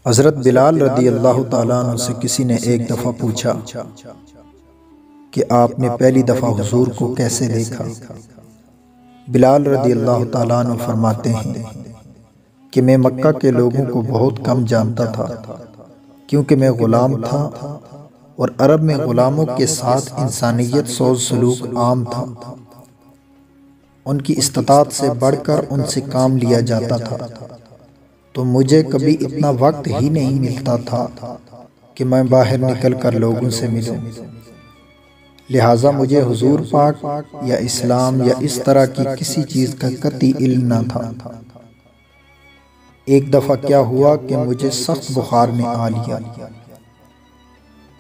حضرت بلال رضی اللہ تعالیٰ عنہ سے کسی نے ایک دفعہ پوچھا کہ آپ نے پہلی دفعہ حضور کو کیسے دیکھا؟ بلال رضی اللہ تعالیٰ عنہ فرماتے ہیں کہ میں مکہ کے لوگوں کو بہت کم جانتا تھا، کیونکہ میں غلام تھا اور عرب میں غلاموں کے ساتھ انسانیت سوز سلوک عام تھا۔ ان کی استطاعت سے بڑھ کر ان سے کام لیا جاتا تھا، تو مجھے کبھی اتنا وقت ہی نہیں ملتا تھا کہ میں باہر نکل کر لوگوں سے ملوں، لہٰذا مجھے حضور پاک یا اسلام یا اس طرح کی کسی چیز کا قطعی علم نہ تھا۔ ایک دفعہ کیا ہوا کہ مجھے سخت بخار نے آ لیا۔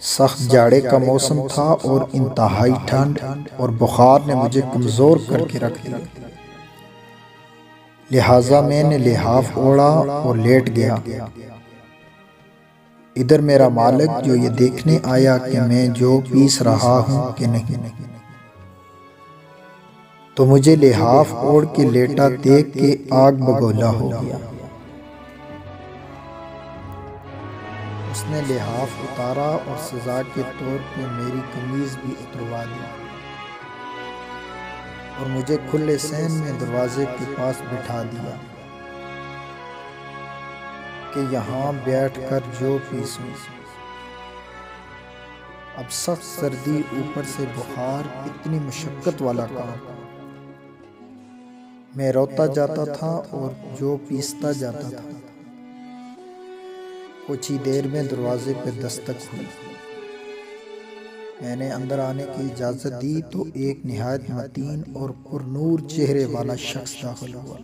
سخت جاڑے کا موسم تھا اور انتہائی ٹھنڈ اور بخار نے مجھے کمزور کر کے رکھ دیا، لہٰذا میں نے لحاف اوڑھا اور لیٹ گیا۔ ادھر میرا مالک جو یہ دیکھنے آیا کہ میں جو پیس رہا ہوں کہ نہیں، تو مجھے لحاف اوڑھ کے لیٹا دیکھ کے آگ بگولا ہو گیا۔ اس نے لحاف اتارا اور سزا کے طور پہ میری قمیض بھی اتروا دی اور مجھے کھلے صحن میں دروازے کے پاس بٹھا دیا کہ یہاں بیٹھ کر جو پیسوں۔ اب سخت سردی، اوپر سے بخار، اتنی مشقت والا کام۔ میں روتا جاتا تھا اور جو پیستا جاتا تھا۔ کچھ ہی دیر میں دروازے پہ دستک ہوئی۔ میں نے اندر آنے کی اجازت دی تو ایک نہایت متین اور پرنور چہرے والا شخص داخل ہوا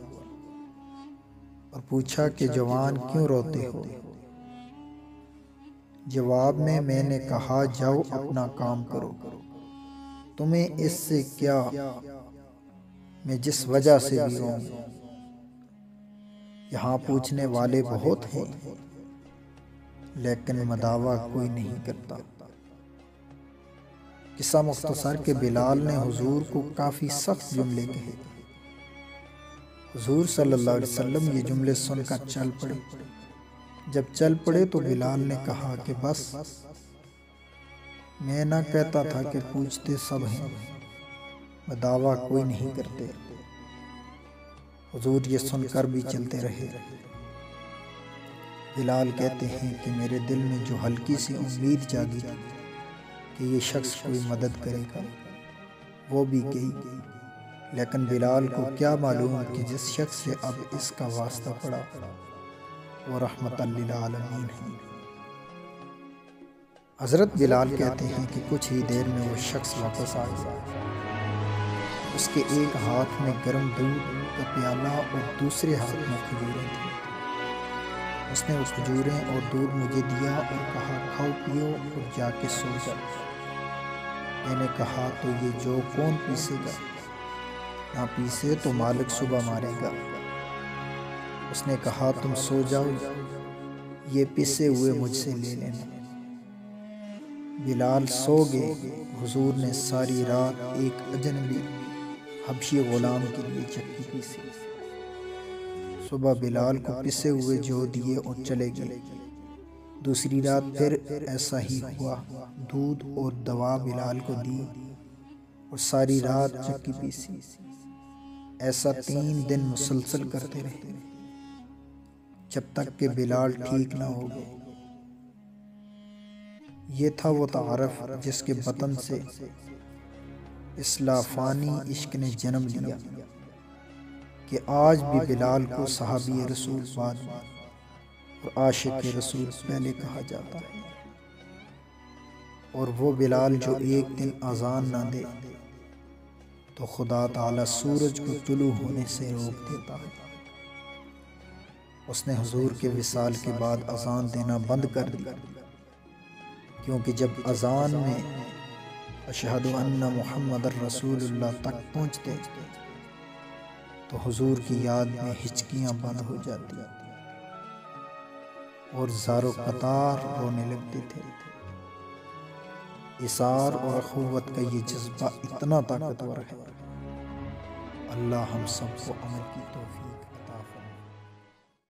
اور پوچھا کہ جوان کیوں روتے ہو؟ جواب میں نے کہا جاؤ اپنا کام کرو، تمہیں اس سے کیا، میں جس وجہ سے بھی ہوں۔ یہاں پوچھنے والے بہت ہیں لیکن مداوا کوئی نہیں کرتا۔ قصہ مختصر کہ بلال نے حضور کو کافی سخت جملے کہے۔ حضور صلی اللہ علیہ وسلم یہ جملے سن کر چل پڑے۔ جب چل پڑے تو بلال نے کہا کہ بس، میں نہ کہتا تھا کہ پوچھتے سب ہیں، مداوا کوئی نہیں کرتے۔ حضور یہ سن کر بھی چلتے رہے۔ بلال کہتے ہیں کہ میرے دل میں جو ہلکی سی امید جاگی کہ یہ شخص کوئی مدد کرے گا، وہ بھی گئی، لیکن بلال کو کیا معلوم کہ جس شخص سے اب اس کا واسطہ پڑا وہ رحمت للعالمین ہے۔ حضرت بلال کہتے ہیں کہ کچھ ہی دیر میں وہ شخص واپس آ گیا۔ اس کے ایک ہاتھ میں گرم دودھ کا پیالہ اور دوسرے ہاتھ میں کھجوریں تھیں۔ اس نے وہ کھجوریں اور دودھ مجھے دیا اور کہا کھاؤ پیو اور جا کے سو جاؤ۔ میں نے کہا تو یہ جو کون پیسے گا؟ نہ پیسے تو مالک صبح مارے گا۔ اس نے کہا تم سو جاؤ، یہ پسے ہوئے مجھ سے لے لینا۔ بلال سو گئے۔ حضور نے ساری رات ایک اجنبی حبشی غلام کے لیے چکی پیسی۔ صبح بلال کو پسے ہوئے جو دیے اور چلے گئے۔ دوسری رات پھر ایسا ہی ہوا، دودھ اور دوا بلال کو دی اور ساری رات چکی پیسی۔ ایسا 3 دن مسلسل کرتے رہے، جب تک کہ بلال ٹھیک نہ ہو گئے۔ یہ تھا وہ تعارف جس کے بطن سے اس لافانی عشق نے جنم لیا کہ آج بھی بلال کو صحابی رسول بعد میں اور عاشق رسول پہلے کہا جاتا ہے۔ اور وہ بلال جو ایک دن اذان نہ دے تو خدا تعالی سورج کو طلوع ہونے سے روک دیتا ہے۔ اس نے حضور کے وصال کے بعد اذان دینا بند کر دیا، کیونکہ جب اذان میں اشہد ان محمد رسول اللہ تک پہنچتے تو حضور کی یاد میں ہچکیاں بند ہو جاتی اور زار و قطار رونے لگتے تھے۔ اثار اور اخوت کا یہ جذبہ اتنا طاقتور ہے۔ اللہ ہم سب کو عمل کی توفیق